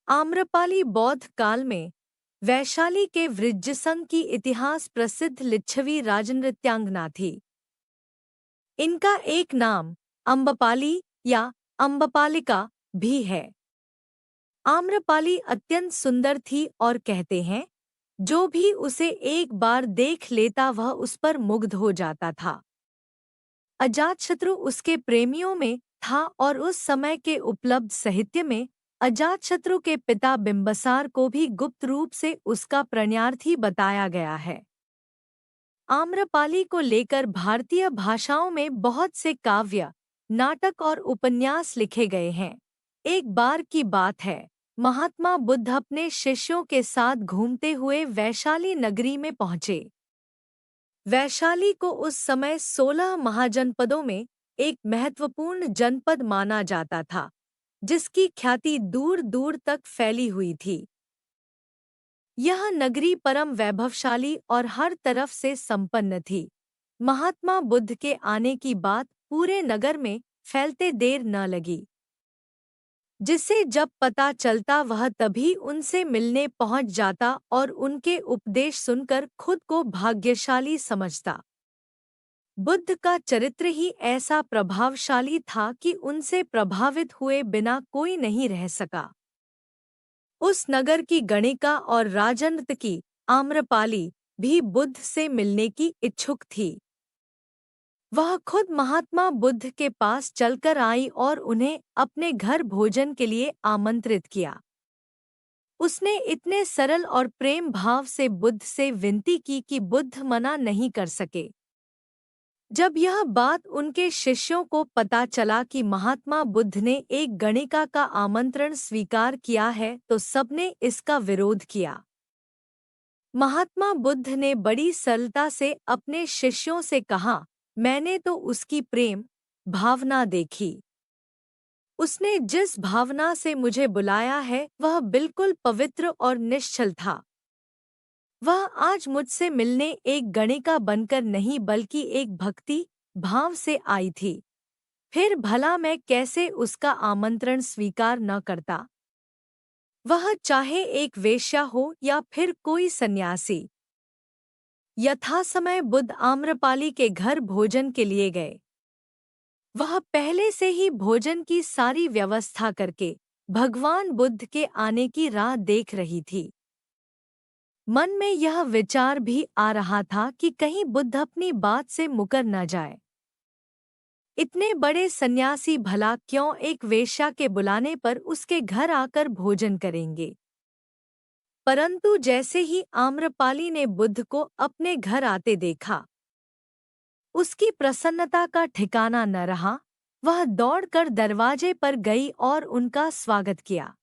आम्रपाली बौद्ध काल में वैशाली के वृज्जसंग की इतिहास प्रसिद्ध लिच्छवी राजनृत्यांगना थी। इनका एक नाम अम्बपाली या अम्बपालिका भी है। आम्रपाली अत्यंत सुंदर थी और कहते हैं जो भी उसे एक बार देख लेता वह उस पर मुग्ध हो जाता था। अजातशत्रु उसके प्रेमियों में था और उस समय के उपलब्ध साहित्य में अजातशत्रु के पिता बिंबसार को भी गुप्त रूप से उसका प्रणयार्थी बताया गया है। आम्रपाली को लेकर भारतीय भाषाओं में बहुत से काव्य, नाटक और उपन्यास लिखे गए हैं। एक बार की बात है, महात्मा बुद्ध अपने शिष्यों के साथ घूमते हुए वैशाली नगरी में पहुंचे। वैशाली को उस समय 16 महाजनपदों में एक महत्वपूर्ण जनपद माना जाता था, जिसकी ख्याति दूर दूर तक फैली हुई थी। यह नगरी परम वैभवशाली और हर तरफ से संपन्न थी। महात्मा बुद्ध के आने की बात पूरे नगर में फैलते देर न लगी। जिसे जब पता चलता वह तभी उनसे मिलने पहुंच जाता और उनके उपदेश सुनकर खुद को भाग्यशाली समझता। बुद्ध का चरित्र ही ऐसा प्रभावशाली था कि उनसे प्रभावित हुए बिना कोई नहीं रह सका। उस नगर की गणिका और राजनर्तकी आम्रपाली भी बुद्ध से मिलने की इच्छुक थी। वह खुद महात्मा बुद्ध के पास चलकर आई और उन्हें अपने घर भोजन के लिए आमंत्रित किया। उसने इतने सरल और प्रेम भाव से बुद्ध से विनती की कि बुद्ध मना नहीं कर सके। जब यह बात उनके शिष्यों को पता चला कि महात्मा बुद्ध ने एक गणिका का आमंत्रण स्वीकार किया है तो सबने इसका विरोध किया। महात्मा बुद्ध ने बड़ी सरलता से अपने शिष्यों से कहा, मैंने तो उसकी प्रेम भावना देखी। उसने जिस भावना से मुझे बुलाया है वह बिल्कुल पवित्र और निश्चल था। वह आज मुझसे मिलने एक गणिका बनकर नहीं बल्कि एक भक्ति भाव से आई थी। फिर भला मैं कैसे उसका आमंत्रण स्वीकार न करता? वह चाहे एक वेश्या हो या फिर कोई सन्यासी। यथासमय बुद्ध आम्रपाली के घर भोजन के लिए गए। वह पहले से ही भोजन की सारी व्यवस्था करके भगवान बुद्ध के आने की राह देख रही थी। मन में यह विचार भी आ रहा था कि कहीं बुद्ध अपनी बात से मुकर न जाए। इतने बड़े सन्यासी भला क्यों एक वेश्या के बुलाने पर उसके घर आकर भोजन करेंगे? परंतु जैसे ही आम्रपाली ने बुद्ध को अपने घर आते देखा, उसकी प्रसन्नता का ठिकाना न रहा। वह दौड़कर दरवाजे पर गई और उनका स्वागत किया।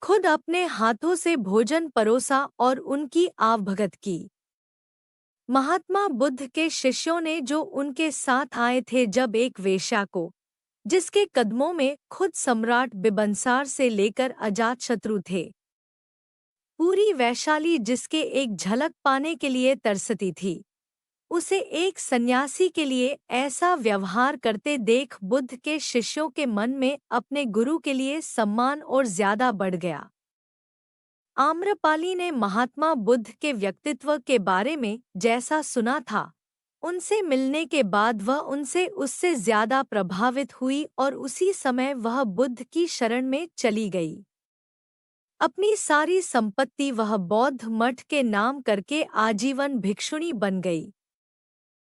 खुद अपने हाथों से भोजन परोसा और उनकी आवभगत की। महात्मा बुद्ध के शिष्यों ने जो उनके साथ आए थे जब एक वेश्या को, जिसके कदमों में खुद सम्राट बिंबसार से लेकर अजातशत्रु थे, पूरी वैशाली जिसके एक झलक पाने के लिए तरसती थी, उसे एक सन्यासी के लिए ऐसा व्यवहार करते देख बुद्ध के शिष्यों के मन में अपने गुरु के लिए सम्मान और ज्यादा बढ़ गया। आम्रपाली ने महात्मा बुद्ध के व्यक्तित्व के बारे में जैसा सुना था, उनसे मिलने के बाद वह उससे ज्यादा प्रभावित हुई और उसी समय वह बुद्ध की शरण में चली गई। अपनी सारी संपत्ति वह बौद्ध मठ के नाम करके आजीवन भिक्षुणी बन गई।